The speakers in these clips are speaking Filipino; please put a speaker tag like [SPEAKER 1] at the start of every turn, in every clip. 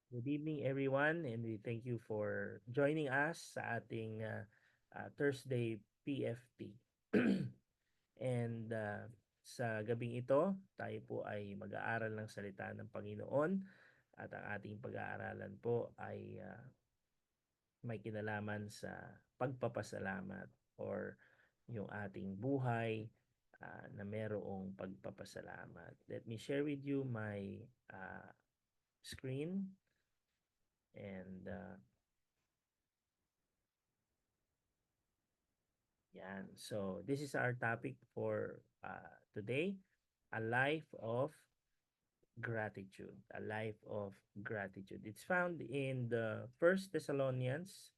[SPEAKER 1] Good evening, everyone, and we thank you for joining us sa ating Thursday PFP. And sa gabing ito, tayo po ay mag-aaral ng salita ng Panginoon at ang ating pag-aaralan po ay may kinalaman sa pagpapasalamat or yung ating buhay na merong pagpapasalamat. Let me share with you my screen and yan. So, this is our topic for today, a life of gratitude. A life of gratitude. It's found in the First Thessalonians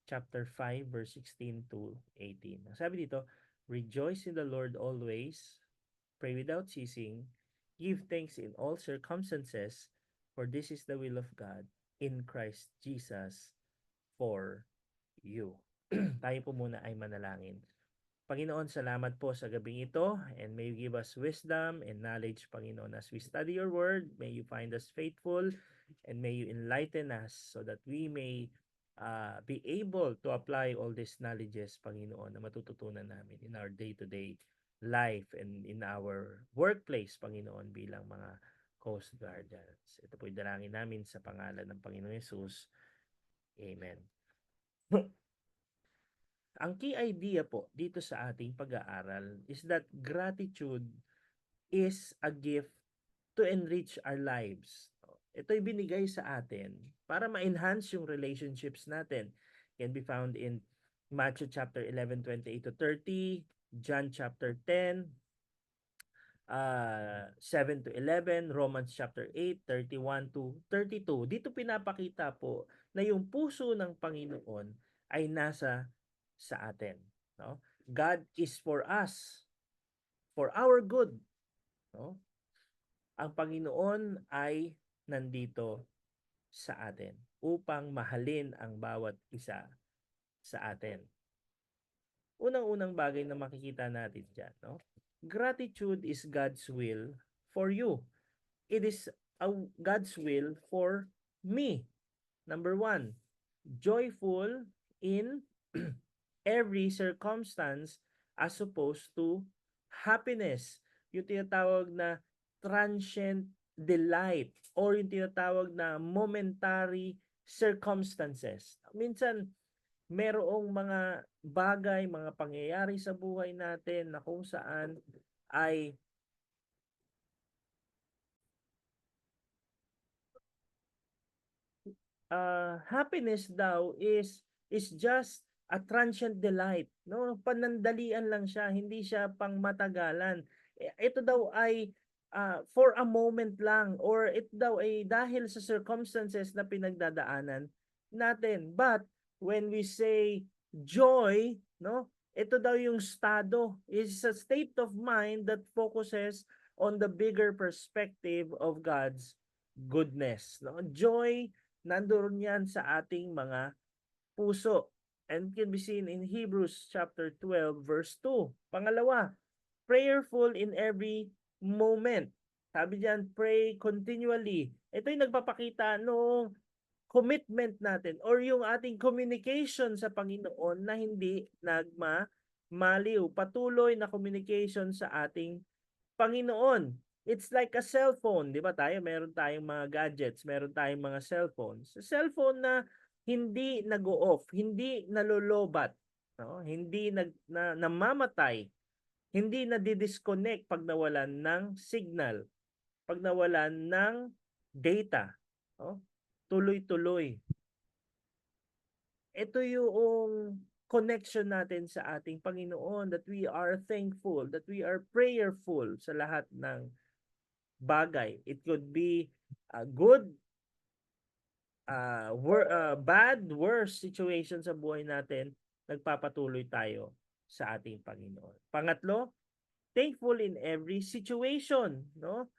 [SPEAKER 1] chapter 5 verse 16 to 18. Ang sabi dito, rejoice in the Lord always, pray without ceasing, give thanks in all circumstances, for this is the will of God in Christ Jesus for you. Tayo po muna ay manalangin. Panginoon, salamat po sa gabing ito, and may you give us wisdom and knowledge, Panginoon, as we study your word. May you find us faithful and may you enlighten us so that we may be able to apply all these knowledges, Panginoon, na matututunan namin in our day-to-day life and in our workplace, Panginoon, bilang mga Coast Guardians. Ito po'y dalangin namin sa pangalan ng Panginoon Yesus. Amen. Ang key idea po dito sa ating pag-aaral is that gratitude is a gift to enrich our lives. Ito'y binigay sa atin para ma-enhance yung relationships natin. Can be found in Matthew chapter 11:28 to 30, John chapter 10, 7 to 11, Romans chapter 8, 31 to 32. Dito pinapakita po na yung puso ng Panginoon ay nasa sa atin. No? God is for us, for our good. No? Ang Panginoon ay nandito sa atin upang mahalin ang bawat isa sa atin. Unang-unang bagay na makikita natin dyan, no? Gratitude is God's will for you. It is God's will for me. Number one, joyful in every circumstance as opposed to happiness. Yung tinatawag na transient delight or yung tinatawag na momentary circumstances. Minsan, merong mga bagay, mga pangyayari sa buhay natin na kung saan ay happiness daw is just a transient delight, no? Panandalian lang siya, hindi siya pangmatagalan. Ito daw ay for a moment lang or ito daw ay dahil sa circumstances na pinagdadaanan natin. But when we say joy, no? Ito daw yung estado, is a state of mind that focuses on the bigger perspective of God's goodness, no? Joy nandoon yan sa ating mga puso. And can be seen in Hebrews chapter 12 verse 2. Pangalawa, prayerful in every moment. Sabi diyan, pray continually. Ito yung nagpapakita noong commitment natin or yung ating communication sa Panginoon na hindi nagmamaliw. Patuloy na communication sa ating Panginoon. It's like a cellphone, 'di ba tayo? Meron tayong mga gadgets, meron tayong mga cellphones. Cellphone na hindi nag-o-off, hindi nalolobat, no? Hindi namamatay, hindi nadi-disconnect pag nawalan ng signal, pag nawalan ng data, no? Tuloy-tuloy. Ito yung connection natin sa ating Panginoon, that we are thankful, that we are prayerful sa lahat ng bagay. It could be good, bad, worse situation sa buhay natin, nagpapatuloy tayo sa ating Panginoon. Pangatlo, thankful in every situation, no?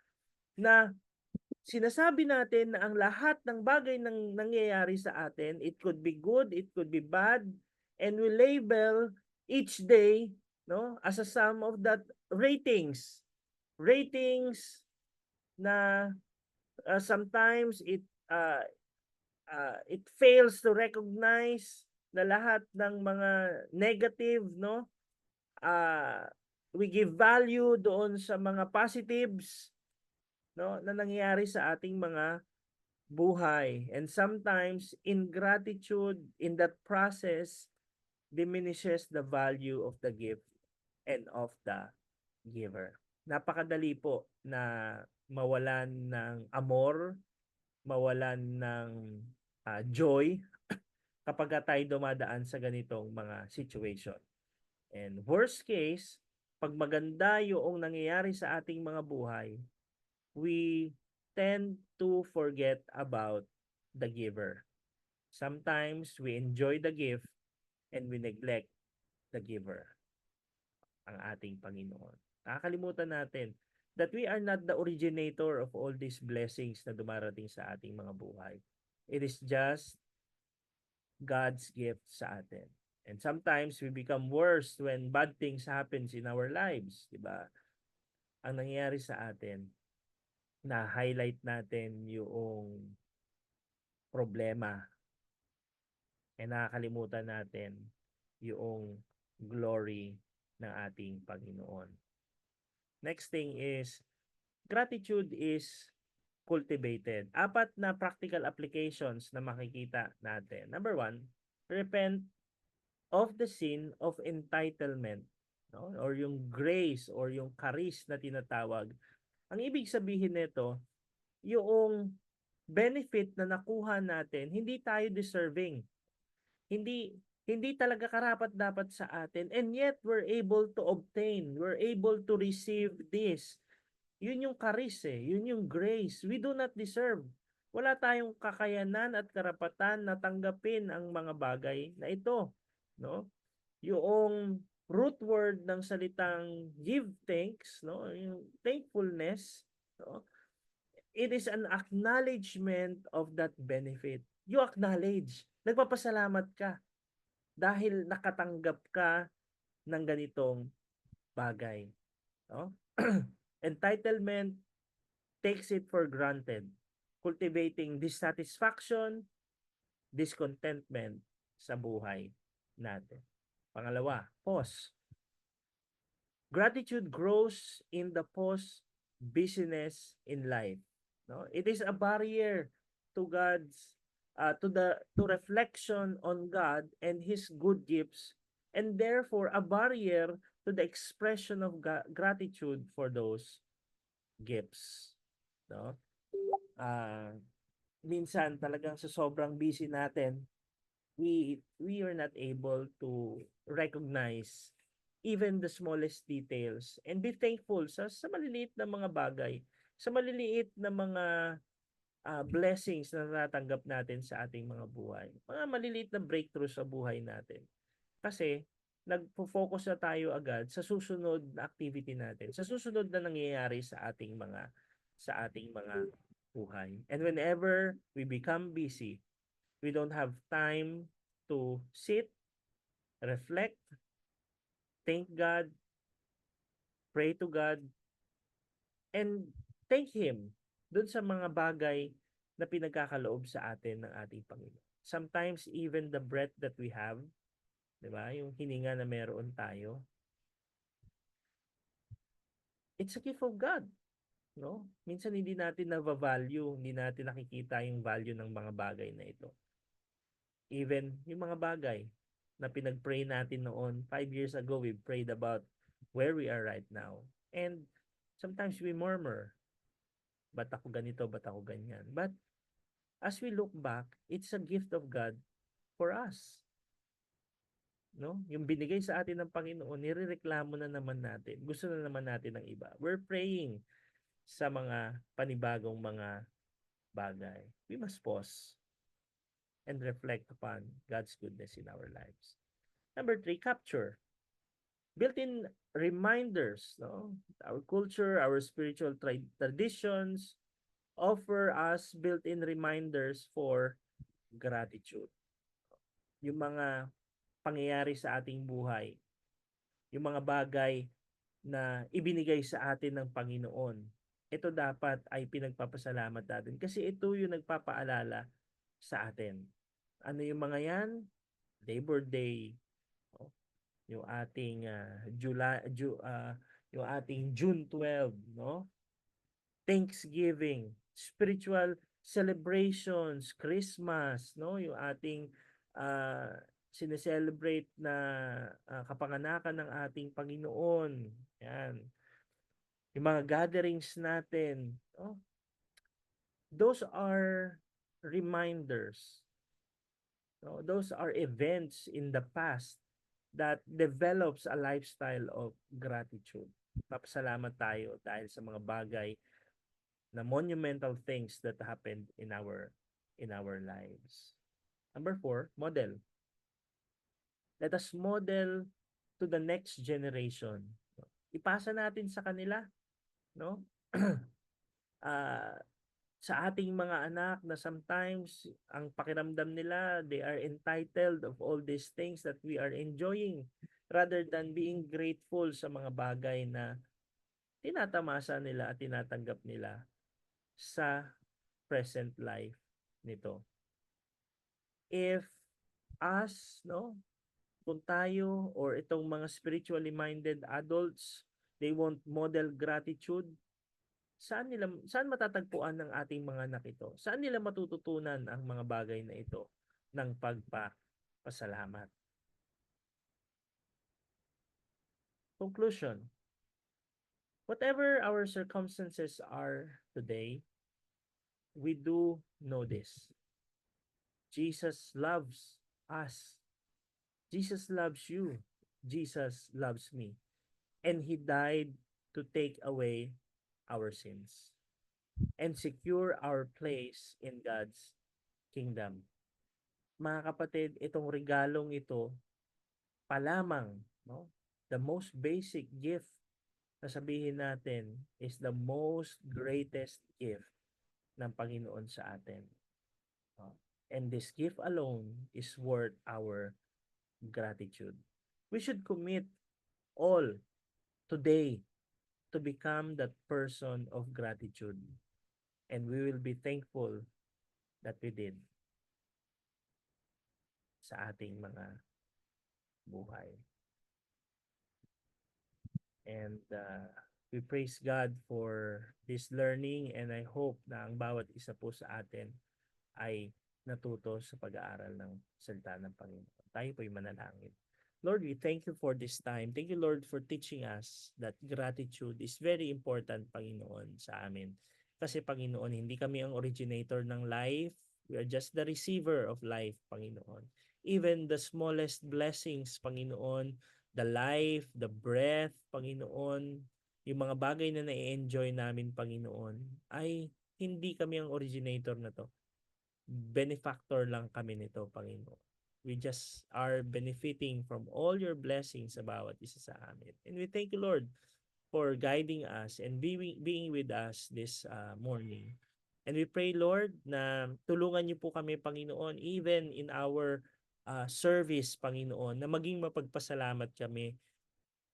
[SPEAKER 1] Na sinasabi natin na ang lahat ng bagay nang nangyayari sa atin, it could be good, it could be bad, and we label each day, no, as a sum of that ratings. Ratings na sometimes it fails to recognize na lahat ng mga negative, no? We give value doon sa mga positives, no, na nangyayari sa ating mga buhay. And sometimes ingratitude in that process diminishes the value of the gift and of the giver. Napakadali po na mawalan ng amor, mawalan ng joy kapag tayo dumadaan sa ganitong mga situation. And worst case, pag maganda yung nangyayari sa ating mga buhay, we tend to forget about the giver. Sometimes we enjoy the gift and we neglect the giver, ang ating Panginoon. Nakakalimutan natin that we are not the originator of all these blessings na dumarating sa ating mga buhay. It is just God's gift sa atin. And sometimes we become worse when bad things happens in our lives, di ba? Ang nangyayari sa atin, na highlight natin yung problema and nakakalimutan natin yung glory ng ating Panginoon. Next thing is, gratitude is cultivated. 4 na practical applications na makikita natin. Number 1, repent of the sin of entitlement, no? Or yung grace or yung charis na tinatawag. Ang ibig sabihin nito, yung benefit na nakuha natin, hindi tayo deserving. Hindi talaga karapat-dapat sa atin, and yet we're able to obtain, we're able to receive this. Yun yung charis yun yung grace. We do not deserve. Wala tayong kakayanan at karapatan na tanggapin ang mga bagay na ito, no? Yung root word ng salitang give thanks, no? Yung thankfulness, no? It is an acknowledgement of that benefit. You acknowledge, nagpapasalamat ka dahil nakatanggap ka ng ganitong bagay, no? Entitlement takes it for granted, cultivating dissatisfaction, discontentment sa buhay natin. Pangalawa, pause. Gratitude grows in the pause busyness in life. No, it is a barrier to God's to reflection on God and His good gifts, and therefore a barrier to the expression of gratitude for those gifts. No, minsan talagang sa sobrang busy natin, we are not able to recognize even the smallest details and be thankful sa maliliit na mga bagay, sa maliliit na mga blessings na natanggap natin sa ating mga buhay. Mga maliliit na breakthrough sa buhay natin. Kasi nagfo-focus na tayo agad sa susunod na activity natin, sa susunod na nangyayari sa ating mga buhay. And whenever we become busy, we don't have time to sit, reflect, thank God, pray to God, and thank Him dun sa mga bagay na pinagkakaloob sa atin ng ating Panginoon. Sometimes even the breath that we have, di ba? Yung hininga na meron tayo, it's a gift of God. No? Minsan hindi natin na-value, hindi natin nakikita yung value ng mga bagay na ito. Even yung mga bagay na pinag-pray natin noon 5 years ago, we prayed about where we are right now. And sometimes we murmur, ba't ako ganito, ba't ako ganyan? But as we look back, it's a gift of God for us. No? Yung binigay sa atin ng Panginoon, nirereklamo na naman natin. Gusto na naman natin ng iba. We're praying sa mga panibagong mga bagay. We must pause and reflect upon God's goodness in our lives. Number 3, capture. Built-in reminders, no? Our culture, our spiritual traditions offer us built-in reminders for gratitude. Yung mga pangyayari sa ating buhay, yung mga bagay na ibinigay sa atin ng Panginoon, ito dapat ay pinagpapasalamat natin kasi ito yung nagpapaalala sa atin. Ano yung mga yan? Labor Day, no? Yung ating yung ating June 12, no? Thanksgiving, spiritual celebrations, Christmas, no? Yung ating uh, sineselebrate na kapanganakan ng ating Panginoon. Yan. Yung mga gatherings natin, no? Those are reminders. No? Those are events in the past that develops a lifestyle of gratitude. Papasalamat tayo dahil sa mga bagay na monumental things that happened in our lives. Number 4, model. Let us model to the next generation. Ipasa natin sa kanila, no? uh, sa ating mga anak na sometimes ang pakiramdam nila they are entitled of all these things that we are enjoying rather than being grateful sa mga bagay na tinatamasa nila at tinatanggap nila sa present life nito. If us, no, kung tayo or itong mga spiritually minded adults, they won't model gratitude, saan matatagpuan ng ating mga anak ito? Saan nila matututunan ang mga bagay na ito ng pagpapasalamat? Conclusion. Whatever our circumstances are today, we do know this. Jesus loves us. Jesus loves you. Jesus loves me. And He died to take away our sins and secure our place in God's kingdom. Mga kapatid, itong regalong ito pa lamang, no? The most basic gift na sabihin natin is the most greatest gift ng Panginoon sa atin. No? And this gift alone is worth our gratitude. We should commit all today to become that person of gratitude. And we will be thankful that we did sa ating mga buhay. And we praise God for this learning and I hope na ang bawat isa po sa atin ay natuto sa pag-aaral ng salita ng Panginoon. Tayo po'y manalangin. Lord, we thank you for this time. Thank you, Lord, for teaching us that gratitude is very important, Panginoon, sa amin. Kasi, Panginoon, hindi kami ang originator ng life. We are just the receiver of life, Panginoon. Even the smallest blessings, Panginoon, the life, the breath, Panginoon, yung mga bagay na na-enjoy namin, Panginoon, ay hindi kami ang originator na to. Benefactor lang kami nito, Panginoon. We just are benefiting from all your blessings sa bawat isa sa amin. And we thank you, Lord, for guiding us and being with us this morning. And we pray, Lord, na tulungan niyo po kami, Panginoon, even in our service, Panginoon, na maging mapagpasalamat kami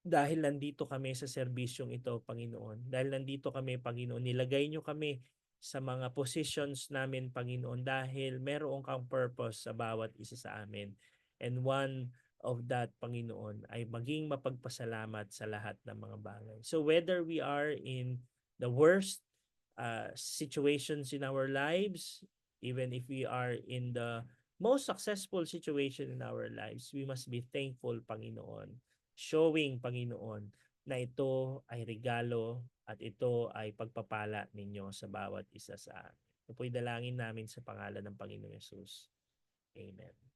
[SPEAKER 1] dahil nandito kami sa serbisyong ito, Panginoon. Dahil nandito kami, Panginoon, nilagay niyo kami sa mga positions namin, Panginoon, dahil meron kang purpose sa bawat isa sa amin. And one of that, Panginoon, ay maging mapagpasalamat sa lahat ng mga bagay. So whether we are in the worst situations in our lives, even if we are in the most successful situation in our lives, we must be thankful, Panginoon. Showing, Panginoon, na ito ay regalo at ito ay pagpapala ninyo sa bawat isa sa amin. Ito po'y dalangin namin sa pangalan ng Panginoong Yesus. Amen.